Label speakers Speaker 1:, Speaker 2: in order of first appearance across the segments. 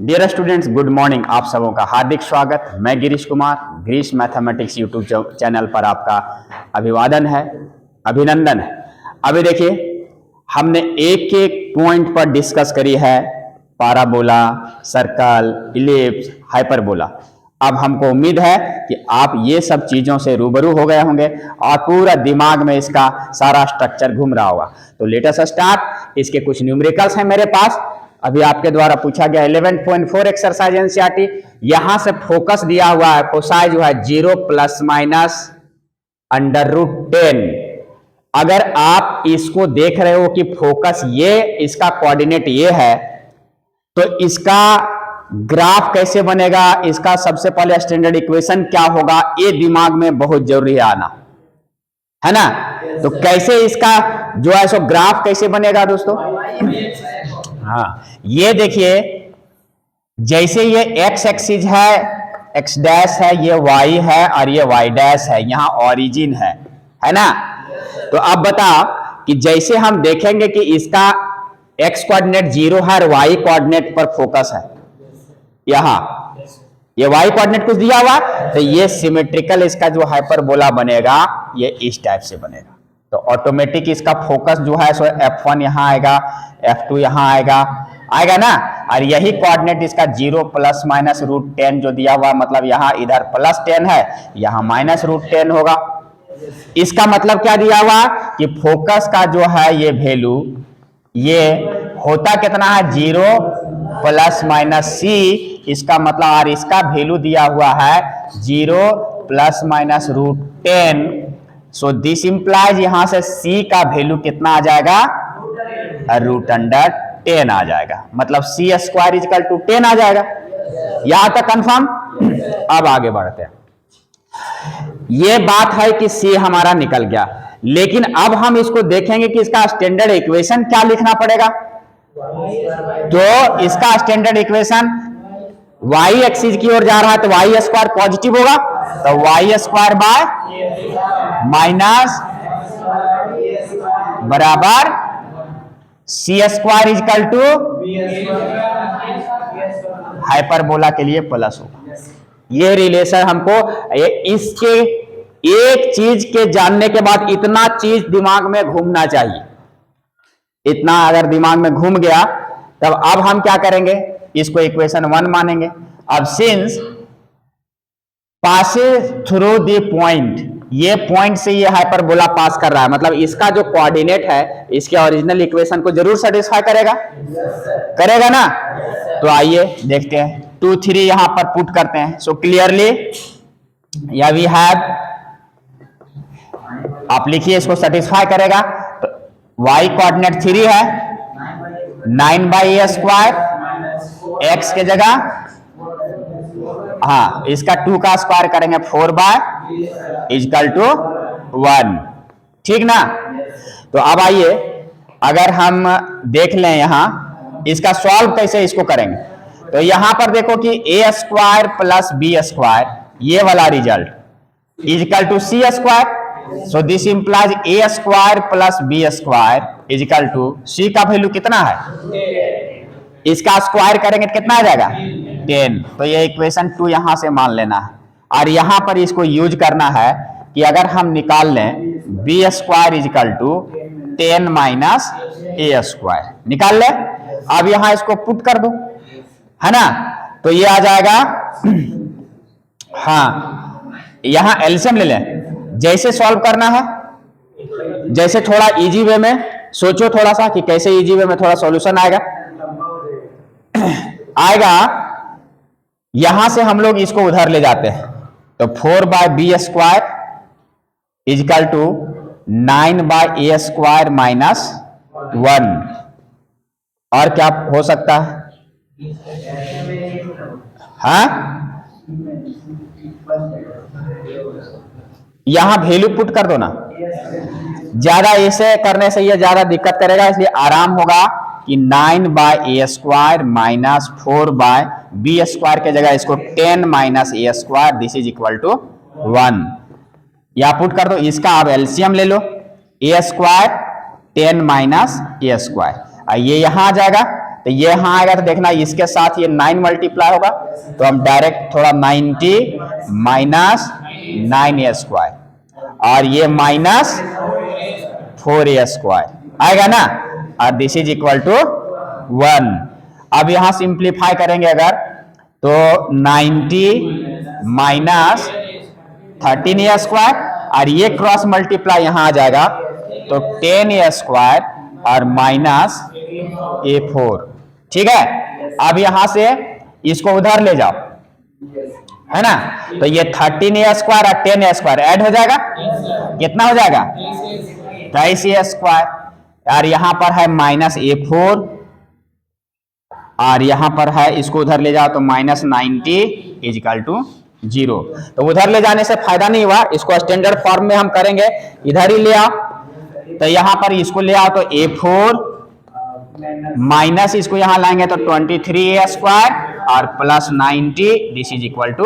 Speaker 1: Dear students, good morning. आप सबों का हार्दिक स्वागत। मैं Girish Kumar, Girish mathematics YouTube channel पर आपका अभिवादन है, अभिनंदन है। अभी देखिए, हमने एक एक पॉइंट पर डिस्कस करी है, पाराबोला, सर्कल, इलिप्स, हाइपरबोला। अब हमको उम्मीद है कि आप ये सब चीजों से रूबरू हो गए होंगे और पूरा दिमाग में इसका सारा स्ट्रक्चर घूम रहा होगा। तो लेट अस स्टार्ट। इसके कुछ न्यूमेरिकल्स हैं मेरे पास, अभी आपके द्वारा पूछा गया 11.4 एक्सरसाइज एनसीईआरटी। यहां से फोकस दिया हुआ है, फोसाई जो है 0 प्लस माइनस √10। अगर आप इसको देख रहे हो कि फोकस ये, इसका कोऑर्डिनेट ये है, तो इसका ग्राफ कैसे बनेगा, इसका सबसे पहले स्टैंडर्ड इक्वेशन क्या होगा, ये दिमाग में बहुत जरूरी है आना, है ना। तो कैसे इसका जो है सो ग्राफ कैसे बनेगा दोस्तों? हाँ, ये देखिए, जैसे ये एक्स एक्सिस है, एक्स डैश है, ये वाई है और ये वाई डैश है, यहां ओरिजिन है ना। तो अब बताओ कि जैसे हम देखेंगे कि इसका एक्स कोऑर्डिनेट 0 है और वाई कोऑर्डिनेट पर फोकस है, यहां ये वाई कोऑर्डिनेट कुछ दिया हुआ, तो ये सिमेट्रिकल इसका जो हाइपरबोला बनेगा ये इस टाइप से बनेगा। तो ऑटोमेटिक इसका फोकस जो है सो F1 यहां आएगा, F2 यहां आएगा ना। और यही कोऑर्डिनेट इसका 0 प्लस माइनस √10 जो दिया हुआ, मतलब यहां इधर +10 है, यहां -√10 होगा। इसका मतलब क्या दिया हुआ कि फोकस का जो है ये वैल्यू, ये होता कितना है, 0 प्लस माइनस c। इसका मतलब और इसका वैल्यू दिया हुआ है 0 plus minus √10। So this implies यहां से c का वैल्यू कितना आ जाएगा, √10 आ जाएगा, मतलब c² = 10 आ जाएगा। यहां तक कंफर्म। अब आगे बढ़ते हैं। ये बात है कि c हमारा निकल गया, लेकिन अब हम इसको देखेंगे कि इसका स्टैंडर्ड इक्वेशन क्या लिखना पड़ेगा। तो इसका स्टैंडर्ड इक्वेशन y एक्सिस की ओर जा रहा है तो y² पॉजिटिव होगा, तो y² बाय माइनस बराबर c² = हाइपरबोला के लिए प्लस होगा। ये रिलेशन हमको इसके एक चीज के जानने के बाद इतना चीज दिमाग में घूमना चाहिए। इतना अगर दिमाग में घूम गया तब अब हम क्या करेंगे, इसको इक्वेशन 1 मानेंगे। अब since passes through the point, ये पॉइंट से ये हाइपरबोला पास कर रहा है, मतलब इसका जो कोऑर्डिनेट है इसके ओरिजिनल इक्वेशन को जरूर सेटिस्फाई करेगा, करेगा ना। तो आइए देखते हैं, 2, 3 यहां पर पुट करते हैं। सो क्लियरली या वी हैव, आप लिखिए इसको सेटिस्फाई करेगा। तो y कोऑर्डिनेट 3 है, 9/a², x के जगह हाँ इसका 2 का स्क्वायर करेंगे 4/1, ठीक ना। तो अब आइए, अगर हम देख लें यहां इसका सॉल्व कैसे इसको करेंगे, तो यहां पर देखो कि a² + b², ये वाला result = c²। So this implies a² + b² = c का वैल्यू कितना है, इसका स्क्वायर करेंगे तो कितना आ जाएगा, 10। तो ये इक्वेशन 2 यहां से मान लेना है, और यहां पर इसको यूज करना है कि अगर हम निकाल लें b² = 10 माइनस a², निकाल ले। अब यहां इसको पुट कर दो, है ना। तो ये आ जाएगा हाँ, यहां एलसीएम ले लें। जैसे सॉल्व करना है, जैसे थोड़ा इजी वे में सोचो, थोड़ा सा कि कैसे इजी वे में थोड़ा सॉल्यूशन आएगा। यहां से हम लोग इसको उधर ले जाते हैं, तो 4/b² = 9/a² - 1। और क्या हो सकता है, हाँ, यहां वैल्यू पुट कर दो ना। ज्यादा ऐसे करने से ये ज्यादा दिक्कत करेगा, इसलिए आराम होगा कि 9/a² - 4/b² के जगह इसको 10 - a², this is equal to 1। या पुट कर दो, इसका अब एलसीएम ले लो, a² 10 - a², ये यहां आ जाएगा, तो ये यहाँ आएगा तो देखना इसके साथ ये 9 मल्टीप्लाई होगा, तो हम डायरेक्ट थोड़ा 90 माइनस 9a² और ये माइनस 4a² आएगा ना, और दिस इज इक्वल टू 1। अब यहां सिंप्लीफाई करेंगे अगर तो 90 माइनस 13a² और ये क्रॉस मल्टीप्लाई यहां आ जाएगा तो 10a² और माइनस a4। ठीक है, अब यहां से इसको उधर ले जाओ, है ना, तो ये 13a² और 10a² ऐड हो जाएगा, कितना हो जाएगा 23a², और यहां पर है माइनस a4 और यहां पर है, इसको उधर ले जाओ तो माइनस 90 इजिकल टू 0। तो उधर ले जाने से फायदा नहीं हुआ, इसको स्टैंडर्ड फॉर्म में हम करेंगे, इधर ही ले आओ, तो यहां पर इसको ले आओ तो a4 माइनस इसको यहां लाएंगे तो 23a² और plus 90, this is equal to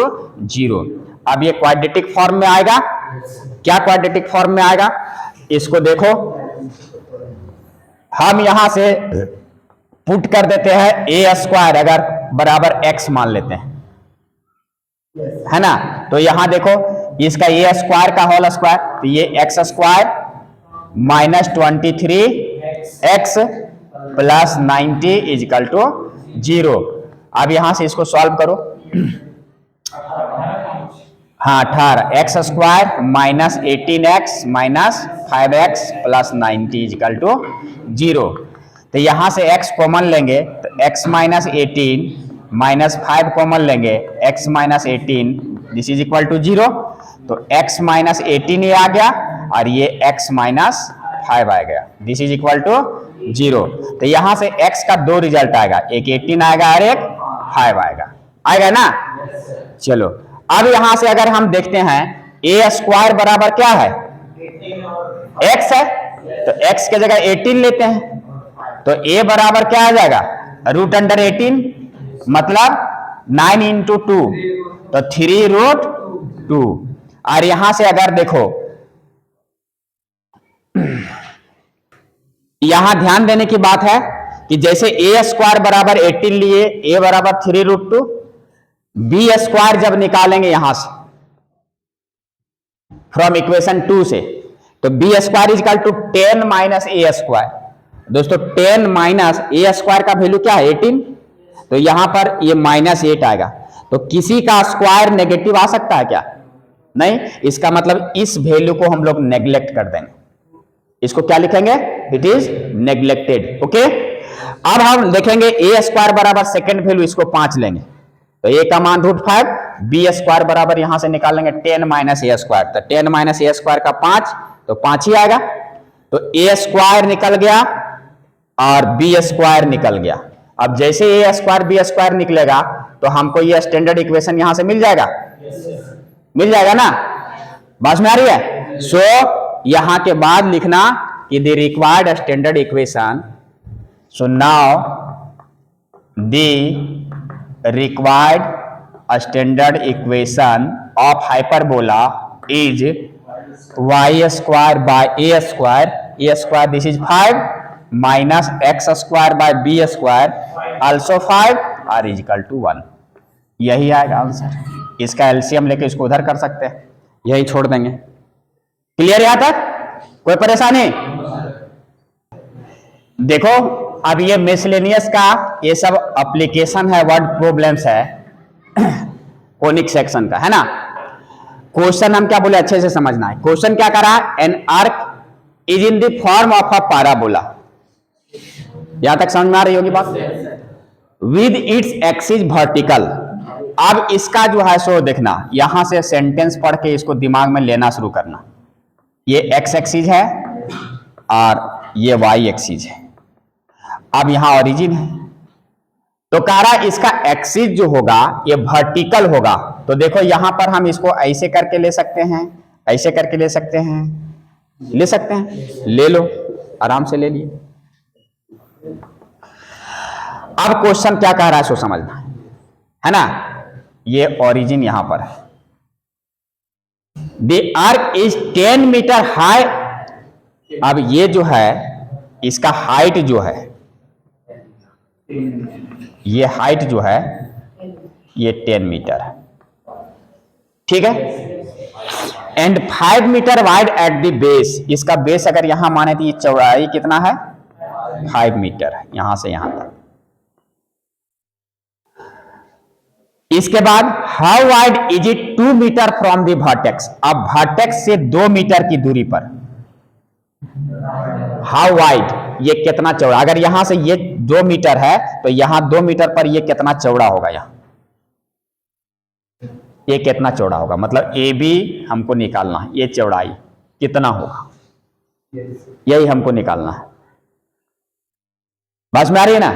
Speaker 1: 0। अब ये क्वाड्रेटिक फॉर्म में आएगा, क्या क्वाड्रेटिक फॉर्म में आएगा, इसको देखो, हम यहां से पुट कर देते हैं a² अगर बराबर x मान लेते हैं, है ना, तो यहां देखो इसका a² का होल स्क्वायर, तो ये x² minus 23x plus 90 equal to 0। अब यहां से इसको सॉल्व करो, हाँ 18 x² minus 18x minus 5x plus 90 equal to 0। तो यहां से x कॉमन लेंगे तो x माइनस 18 माइनस 5 कॉमन लेंगे, x minus 18 this is equal to 0। तो x माइनस 18 ये आ गया और ये x माइनस 5 आ गया, दिस इज इक्वल टू 0। तो यहां से x का दो रिजल्ट आएगा, एक 18 आएगा और एक 5 आएगा, आएगा ना। चलो अब यहां से अगर हम देखते हैं a² बराबर क्या है, x है, तो x के जगह 18 लेते हैं, तो a बराबर क्या आ जाएगा रूट अंडर 18 मतलब 9 इंटू 2, तो 3 रूट 2। और यहां से अगर देखो, यहां ध्यान देने की बात है कि जैसे a² बराबर 18 लिए, a बराबर 3 रूट 2, b² जब निकालेंगे यहां से फ्रॉम इक्वेशन 2 से, तो b² is equal to 10 minus a²। दोस्तों 10 माइनस a² का वैल्यू क्या है 18, तो यहां पर ये माइनस 8 आएगा, तो किसी का स्क्वायर नेगेटिव आ सकता है क्या, नहीं, इसका मतलब इस वैल्यू को हम लोग नेग्लेक्ट कर देंगे, इसको क्या लिखेंगे, इट इज नेग्लेक्टेड। ओके, अब हम देखेंगे a² बराबर सेकेंड वैल्यू इसको 5 लेंगे, तो a का मान √5, b² बराबर यहां से निकालेंगे 10 माइनस a², तो 10 माइनस a² का 5, तो 5 ही आएगा, तो a² निकल गया और b² निकल गया। अब जैसे a² b² निकलेगा तो हमको ये स्टैंडर्ड इक्वेशन यहां से मिल जाएगा, मिल जाएगा ना, बात में आ रही है। सो यहां के बाद लिखना कि the required standard equation, so now the required standard equation of hyperbola is y² by a² this is 5 minus x² by b² also 5 are equal to 1। यही आएगा आंसर, इसका एलसीएम लेके इसको उधर कर सकते हैं, यही छोड़ देंगे। क्लियर यहां तक, कोई परेशानी? देखो अब ये मिसलेनियस का ये सब एप्लीकेशन है, वर्ड प्रॉब्लम्स है कोनिक सेक्शन का, है ना। क्वेश्चन हम क्या बोले अच्छे से समझना है। क्वेश्चन क्या करा, an arc is in the form of a parabola, यहां तक समझ में आ रही होगी बात, विद इट्स एक्सिस वर्टिकल। अब इसका जो है सो देखना, यहां से सेंटेंस पढ़ के इसको दिमाग में लेना शुरू करना, ये एक्स एक्सिस है और ये वाई एक्सिस है। अब यहां ओरिजिन है, तो कह रहा इसका एक्सिस जो होगा ये वर्टिकल होगा, तो देखो यहां पर हम इसको ऐसे करके ले सकते हैं, ऐसे करके ले सकते हैं, ले सकते हैं, ले लो, आराम से ले लिए। अब क्वेश्चन क्या कह रहा है सो समझना है ना। ये ओरिजिन यहां पर है, the arch is 10 metre high. अब ये जो है इसका हाइट जो है ये हाइट जो है ये 10 मीटर है, ठीक है। And 5 metre wide at the base, इसका बेस अगर यहां माने तो ये चौड़ाई कितना है 5 मीटर है यहां से यहां तक। इसके बाद how wide is it 2 metre from the vertex, अब वर्टेक्स से 2 मीटर की दूरी पर हाउ वाइड ये कितना चौड़ा, अगर यहां से ये 2 मीटर है तो यहां 2 मीटर पर ये कितना चौड़ा होगा, यहां ये कितना चौड़ा होगा, मतलब ए बी हमको निकालना है, ये चौड़ाई कितना होगा यही हमको निकालना है। बात में आ रही है ना,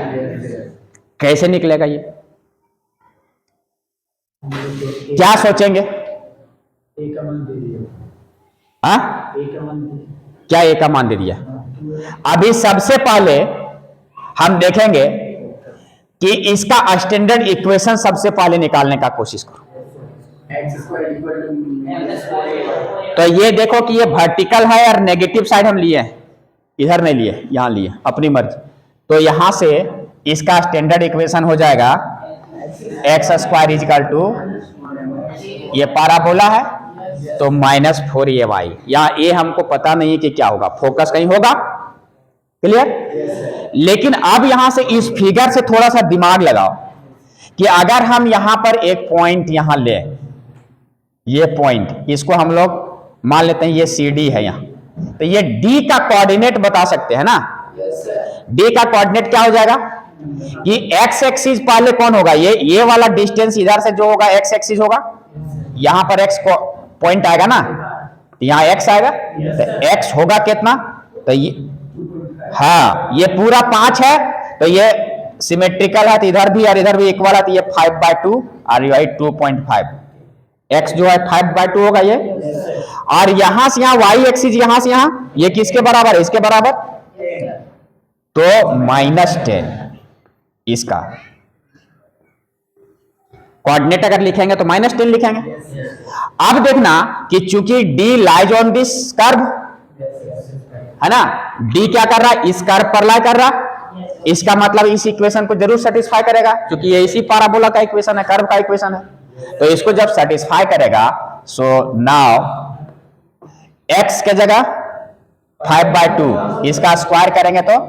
Speaker 1: कैसे निकलेगा ये, क्या सोचेंगे, हाँ क्या ए का मान दे दिया। अभी सबसे पहले हम देखेंगे कि इसका स्टैंडर्ड इक्वेशन सबसे पहले निकालने का कोशिश करो। तो ये देखो कि ये वर्टिकल है और नेगेटिव साइड हम लिए हैं, इधर नहीं लिए यहां लिए अपनी मर्जी, तो यहां से इसका स्टैंडर्ड इक्वेशन हो जाएगा एक्स स्क्वायर इजिकल टू ये पैराबोला है तो -4ay, यहाँ ए हमको पता नहीं है कि क्या होगा, फोकस कहीं होगा, क्लियर। लेकिन अब यहां से इस फिगर से थोड़ा सा दिमाग लगाओ कि अगर हम यहां पर एक पॉइंट यहां ले, ये पॉइंट इसको हम लोग मान लेते हैं ये सी डी है यहां, तो ये डी का कोऑर्डिनेट बता सकते हैं ना, डी का कोऑर्डिनेट क्या हो जाएगा कि एक्स एक्सिस पहले कौन होगा, ये वाला डिस्टेंस इधर से जो होगा एक्स एक्सिस होगा, यहां पर एक्स पॉइंट आएगा ना, तो यहां एक्स आएगा, तो एक्स होगा कितना, तो ये हाँ ये पूरा 5 है, तो ये सिमेट्रिकल है तो इधर भी और इधर भी इक्वल है, तो ये 5/2 और ये 2.5, एक्स जो है 5/2 होगा ये, और यहां से यहां वाई एक्सिस यहां से यहां ये किसके बराबर है, इसके बराबर, तो -10 इसका कोऑर्डिनेट अगर लिखेंगे तो -10 लिखेंगे। अब देखना कि चूंकि D lies on this curve है ना, डी क्या कर रहा है, इस कर्व पर लाई कर रहा, इसका मतलब इस इक्वेशन को जरूर सेटिस्फाई करेगा, क्योंकि ये इसी पैराबोला का इक्वेशन है, कर्व का इक्वेशन है, तो इसको जब सेटिस्फाई करेगा, सो नाउ x के जगह 5/2 इसका स्क्वायर करेंगे तो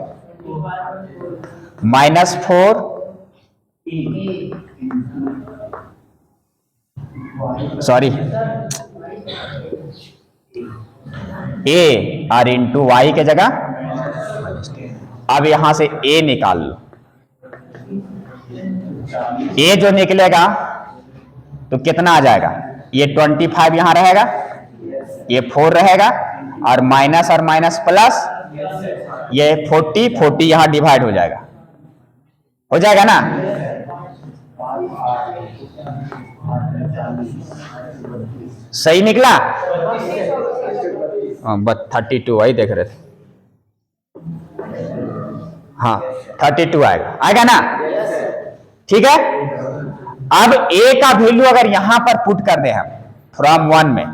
Speaker 1: -4 सॉरी a और इंटू वाई के जगह, अब यहां से a निकाल लो, a जो निकलेगा तो कितना आ जाएगा, ये 25 यहां रहेगा, ये 4 रहेगा, और माइनस और माइनस प्लस ये 40 यहां डिवाइड हो जाएगा ना, सही निकला, बस 32 वही देख रहे थे, हाँ 32 आएगा ना, ठीक है। अब a का वैल्यू अगर यहां पर पुट कर दे हम फ्रॉम 1 में,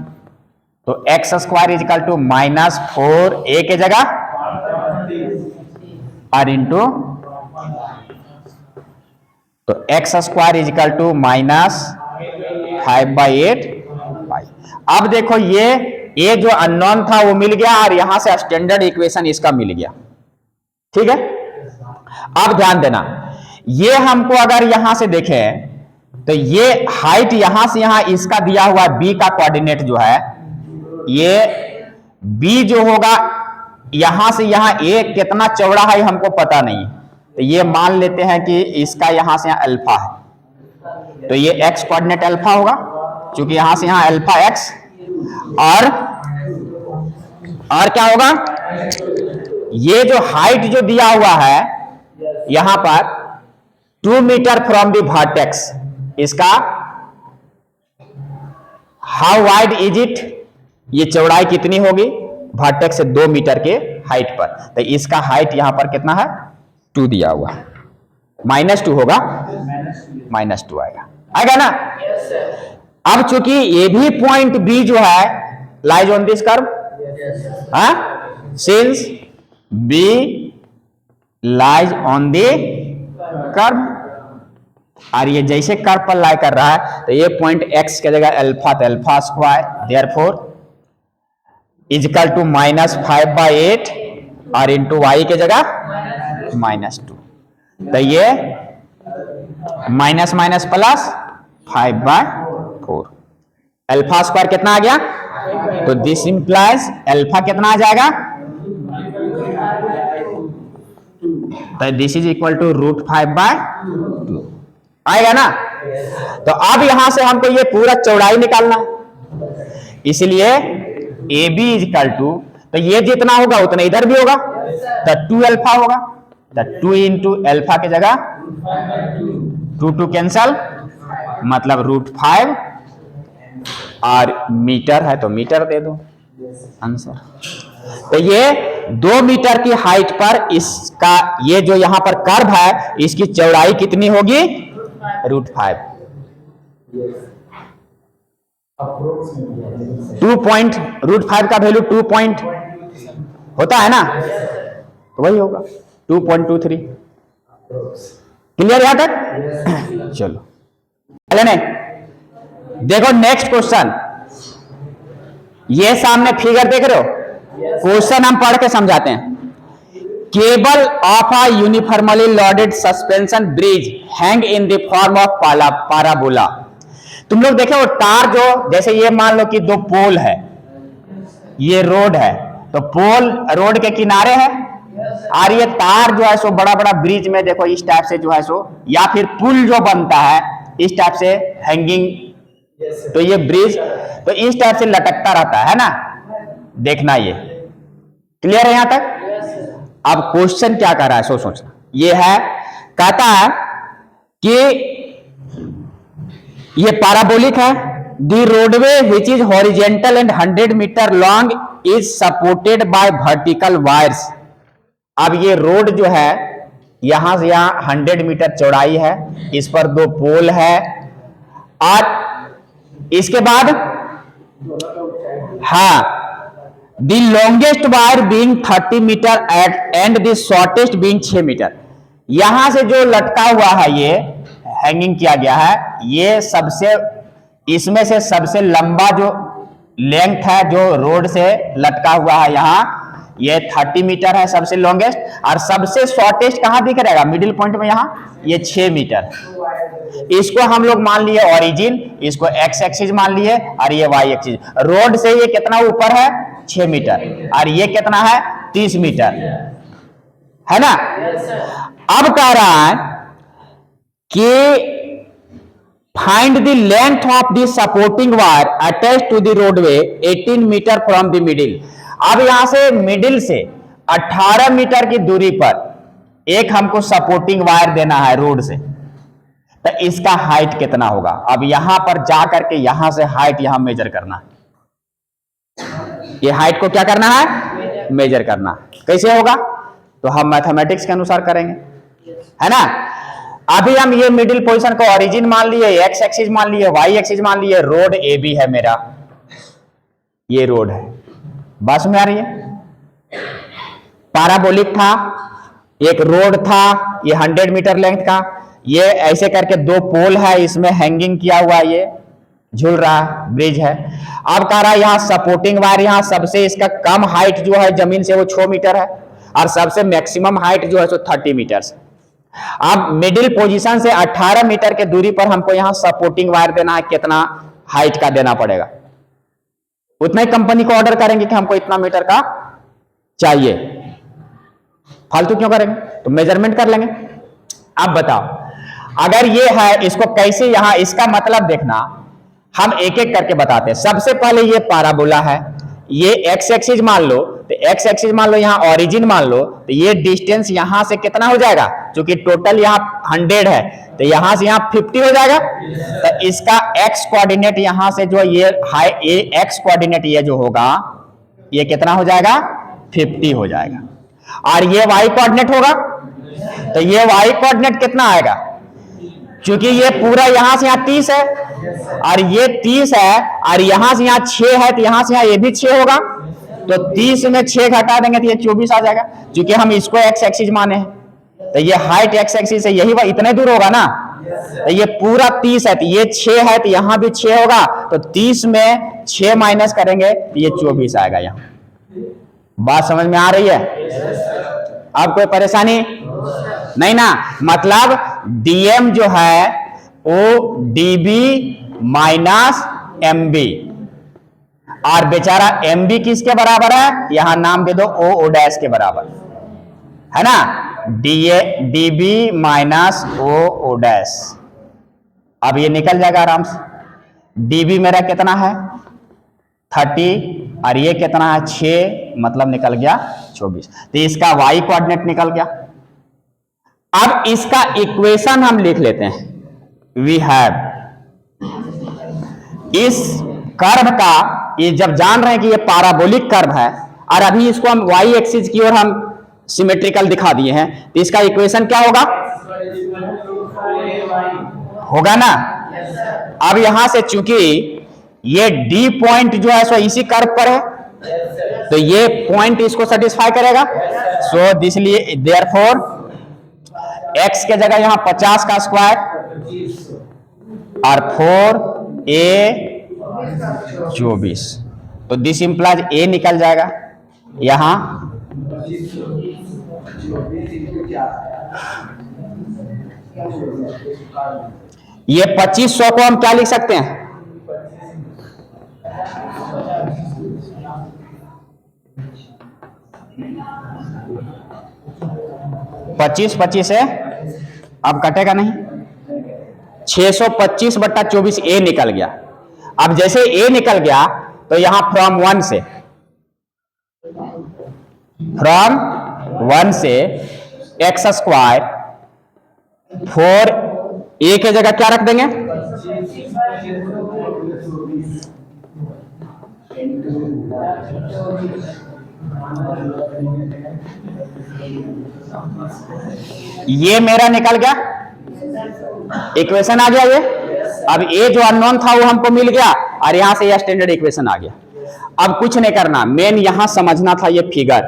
Speaker 1: तो x square is equal to -4a के जगह और इंटू, तो एक्स स्क्वायर इजिकल टू -5/8। अब देखो ये जो अननोन था वो मिल गया, और यहां से स्टैंडर्ड इक्वेशन इसका मिल गया, ठीक है। अब ध्यान देना, ये हमको अगर यहां से देखें तो ये हाइट यहां से यहां इसका दिया हुआ बी का कोऑर्डिनेट जो है, ये बी जो होगा यहां से यहां ए कितना चौड़ा है हमको पता नहीं, तो ये मान लेते हैं कि इसका यहां से यहां अल्फा है, तो ये एक्स कोऑर्डिनेट अल्फा होगा, क्योंकि यहां से यहां अल्फा एक्स, और क्या होगा, ये जो हाइट जो दिया हुआ है यहां पर 2 मीटर फ्रॉम द वर्टेक्स, इसका हाउ वाइड इज इट, ये चौड़ाई कितनी होगी वर्टेक्स से 2 मीटर के हाइट पर, तो इसका हाइट यहां पर कितना है 2 दिया हुआ है, -2 होगा, -2 आएगा ना। अब चूंकि ये भी पॉइंट बी जो है lies on this curve, since B lies on the curve और ये जैसे कर्व पर लाई कर रहा है तो ये पॉइंट x के जगह अल्फा तो alpha square therefore equal to -5/8 और इंटू वाई के जगह -2 तो ये minus minus plus 5/4 alpha square कितना आ गया तो दिस इंप्लाइज अल्फा कितना आ जाएगा तो दिस इज इक्वल टू √5/2 आएगा ना। तो अब यहां से हमको ये पूरा चौड़ाई निकालना है इसलिए A B is equal to तो ये जितना होगा उतना इधर भी होगा तो 2 अल्फा होगा तो 2 इंटू अल्फा की जगह 2 कैंसल मतलब √5 और मीटर है तो मीटर दे दो आंसर। तो ये 2 मीटर की हाइट पर इसका ये जो यहां पर कर्व है इसकी चौड़ाई कितनी होगी √5 √5 का वैल्यू 2 पॉइंट होता है ना तो वही होगा 2.23 क्लियर यहां तक चलो नहीं देखो नेक्स्ट क्वेश्चन ये सामने फिगर देख रहे हो क्वेश्चन हम पढ़ के समझाते हैं cable of a uniformly loaded suspension bridge hang in the form of parabola. तुम लोग देखे वो तार जो जैसे ये मान लो कि 2 पोल है ये रोड है तो पोल रोड के किनारे है और ये तार जो है सो बड़ा बड़ा ब्रिज में देखो इस टाइप से जो है सो या फिर पुल जो बनता है इस टाइप से हैंगिंग तो ये ब्रिज तो इस टाइप से लटकता रहता है ना देखना ये क्लियर है यहां तक। अब क्वेश्चन क्या कर रहा है सोचना ये है कहता है कि ये पैराबोलिक है the roadway which is horizontal and 100 metre long is supported by vertical wires. अब ये रोड जो है यहां से यहां 100 मीटर चौड़ाई है इस पर 2 पोल है और इसके बाद हाँ the longest wire being 30 metre and the shortest being 6 metre. यहां से जो लटका हुआ है ये हैंगिंग किया गया है ये सबसे इसमें से सबसे लंबा जो लेंथ है जो रोड से लटका हुआ है यहां ये 30 मीटर है सबसे लॉन्गेस्ट और सबसे शॉर्टेस्ट कहां दिख रहेगा मिडिल पॉइंट में यहां ये 6 मीटर। इसको हम लोग मान लिए ओरिजिन इसको एक्स एक्सिस मान लिए और ये वाई एक्सिस रोड से ये कितना ऊपर है 6 मीटर और ये कितना है 30 मीटर है ना। अब कह रहा है कि find the length of the supporting wire attach to the roadway 18 metre from the middle. अब यहां से मिडिल से 18 मीटर की दूरी पर एक हमको सपोर्टिंग वायर देना है रोड से तो इसका हाइट कितना होगा। अब यहां पर जा करके यहां से हाइट यहां मेजर करना है ये हाइट को क्या करना है मेजर करना कैसे होगा तो हम मैथमेटिक्स के अनुसार करेंगे है ना। अभी हम ये मिडिल पोजीशन को ओरिजिन मान लिए एक्स एक्सिस मान लिए वाई एक्सिस मान लिए रोड ए बी है मेरा ये रोड है बस में आ रही है पैराबोलिक था एक रोड था ये 100 मीटर लेंथ का ये ऐसे करके 2 पोल है इसमें हैंगिंग किया हुआ ये झूल रहा ब्रिज है। अब कह रहा है यहाँ सपोर्टिंग वायर यहाँ सबसे इसका कम हाइट जो है जमीन से वो 6 मीटर है और सबसे मैक्सिमम हाइट जो है सो 30 मीटर से। अब मिडिल पोजीशन से 18 मीटर के दूरी पर हमको यहाँ सपोर्टिंग वायर देना है कितना हाइट का देना पड़ेगा उतना ही कंपनी को ऑर्डर करेंगे कि हमको इतना मीटर का चाहिए फालतू क्यों करेंगे तो मेजरमेंट कर लेंगे। अब बताओ अगर ये है इसको कैसे यहां इसका मतलब देखना हम एक एक करके बताते हैं। सबसे पहले ये पैराबोला है ये एक्स एक्सिस मान लो तो एक्स एक्सिस मान लो यहाँ ओरिजिन मान लो तो ये डिस्टेंस यहां से कितना हो जाएगा क्योंकि टोटल यहाँ 100 है तो यहां से यहाँ 50 हो जाएगा तो इसका एक्स कोऑर्डिनेट यहां से जो ये एक्स कोऑर्डिनेट ये जो होगा ये कितना हो जाएगा 50 हो जाएगा और ये वाई कोऑर्डिनेट होगा तो ये वाई कोऑर्डिनेट कितना आएगा क्योंकि ये पूरा यहां से यहाँ 30 है और ये 30 है और यहां से यहाँ 6 है तो यहां से यहाँ ये भी 6 होगा तो 30 में 6 घटा देंगे तो ये 24 आ जाएगा क्योंकि हम इसको एक्स एक्सिस माने हैं तो ये हाइट एक्स एक्सिस है, यही इतने दूर होगा ना। तो ये पूरा 30 है, तो ये 6 है, तो यहां भी 6 होगा, तो 30 में 6 माइनस करेंगे तो ये 24 आएगा। यहां बात समझ में आ रही है? अब कोई परेशानी नहीं ना। मतलब डीएम जो है वो डीबी माइनस एमबी, और बेचारा एमबी किसके बराबर है? यहां नाम दे दो ओ डैश के बराबर है ना। डीबी माइनस ओ डैश, अब ये निकल जाएगा आराम से। डीबी मेरा कितना है 30 और ये कितना है 6, मतलब निकल गया 24। तो इसका वाई कोऑर्डिनेट निकल गया। अब इसका इक्वेशन हम लिख लेते हैं। वी हैव, इस कर्व का, ये जब जान रहे हैं कि ये पाराबोलिक कर्व है और अभी इसको हम वाई एक्सिस की ओर हम सिमेट्रिकल दिखा दिए हैं, तो इसका इक्वेशन क्या होगा? होगा ना। अब यहां से चूंकि ये डी पॉइंट जो है सो इसी कर्व पर है, तो ये पॉइंट इसको सेटिस्फाई करेगा। सो दिस लिए देयरफॉर x के जगह यहां 50 का स्क्वायर और 4a 24, तो दिस इंप्लाइज a निकल जाएगा यहां। ये 2500 को हम क्या लिख सकते हैं? पच्चीस है, अब कटेगा नहीं। 625/24 ए निकल गया। अब जैसे ए निकल गया तो यहां फ्रॉम 1 से एक्स स्क्वायर 4 ए के जगह क्या रख देंगे? ये मेरा निकल गया, इक्वेशन आ गया ये। अब ये जो अननोन था वो हमको मिल गया और यहां से ये स्टैंडर्ड इक्वेशन आ गया। अब कुछ नहीं करना, मेन यहां समझना था ये फिगर।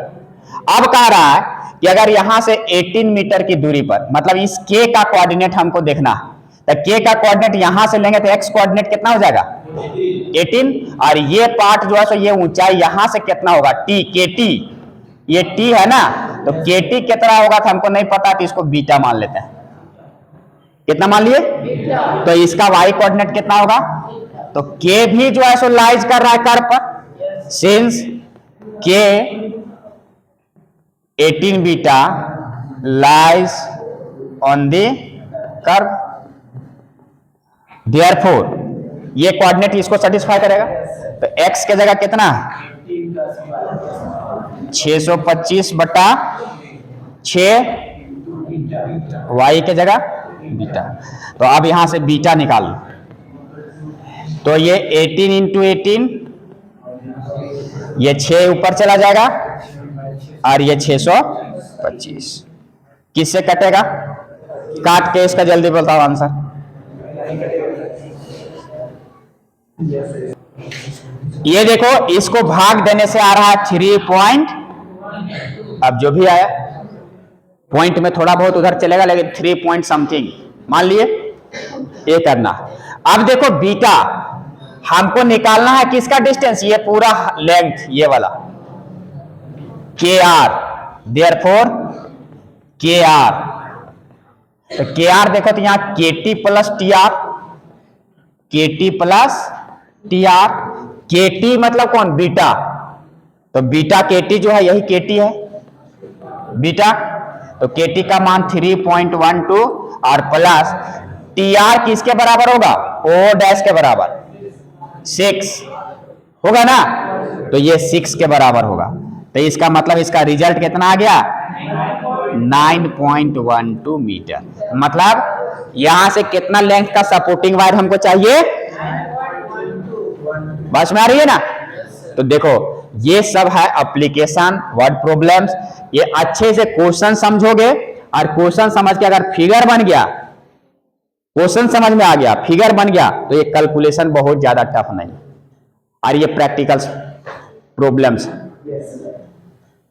Speaker 1: अब कह रहा है कि अगर यहां से 18 मीटर की दूरी पर, मतलब इस के का कोऑर्डिनेट हमको देखना है, तो के का कोऑर्डिनेट यहां से लेंगे तो एक्स कोऑर्डिनेट कितना हो जाएगा? 18, और ये पार्ट जो है सो ये ऊंचाई यहां से कितना होगा? टी, के टी, ये टी है ना, तो के टी कितना होगा तो हमको नहीं पता, तो इसको बीटा मान लेते हैं। कितना मान लिए? तो इसका वाई कोऑर्डिनेट कितना होगा? तो के भी जो है सो लाइज कर रहा है कर्व पर, सिंस के 18 beta lies on the curve, therefore ये कोऑर्डिनेट इसको सेटिस्फाई करेगा। तो x के जगह कितना? 625/6, y के जगह बीटा। तो अब यहां से बीटा निकाल लो, तो ये 18 × 18, ये 6 ऊपर चला जाएगा और ये 625 किससे कटेगा? काट के इसका जल्दी बताओ आंसर। ये देखो, इसको भाग देने से आ रहा है 3 पॉइंट, अब जो भी आया पॉइंट में थोड़ा बहुत उधर चलेगा, लेकिन 3 पॉइंट समथिंग मान लिए, ये करना। अब देखो बीटा हमको निकालना है किसका डिस्टेंस? ये पूरा लेंथ, ये वाला के आर, देयरफॉर के आर। तो के आर देखो, तो यहां के टी प्लस टी आर, के टी प्लस टी आर। के टी मतलब कौन? बीटा। तो बीटा के टी जो है यही के टी है बीटा, तो के टी का मान 3.12 और प्लस टी आर किसके बराबर होगा? ओ डैश के बराबर 6 होगा ना, तो ये 6 के बराबर होगा। तो इसका मतलब इसका रिजल्ट कितना आ गया? 9.12 मीटर। मतलब यहां से कितना लेंथ का सपोर्टिंग वायर हमको चाहिए? बस में आ रही है ना। तो देखो ये सब है एप्लीकेशन, वर्ड प्रॉब्लम्स। ये अच्छे से क्वेश्चन समझोगे, और क्वेश्चन समझ के अगर फिगर बन गया, क्वेश्चन समझ में आ गया, फिगर बन गया, तो ये कैलकुलेशन बहुत ज्यादा टफ नहीं, और ये प्रैक्टिकल प्रॉब्लम्स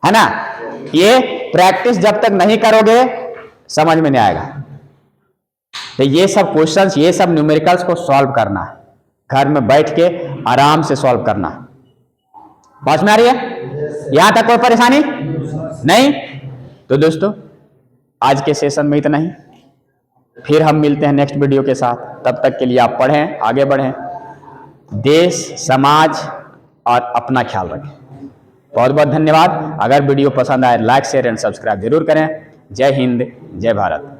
Speaker 1: है ना। ये प्रैक्टिस जब तक नहीं करोगे समझ में नहीं आएगा। तो ये सब क्वेश्चंस, ये सब न्यूमेरिकल्स को सॉल्व करना है, घर में बैठ के आराम से सॉल्व करना। समझ में आ रही है? यहां तक कोई परेशानी नहीं? तो दोस्तों आज के सेशन में इतना ही, फिर हम मिलते हैं नेक्स्ट वीडियो के साथ। तब तक के लिए आप पढ़ें, आगे बढ़ें, देश, समाज और अपना ख्याल रखें। बहुत बहुत धन्यवाद। अगर वीडियो पसंद आए लाइक, शेयर एंड सब्सक्राइब जरूर करें। जय हिंद, जय भारत।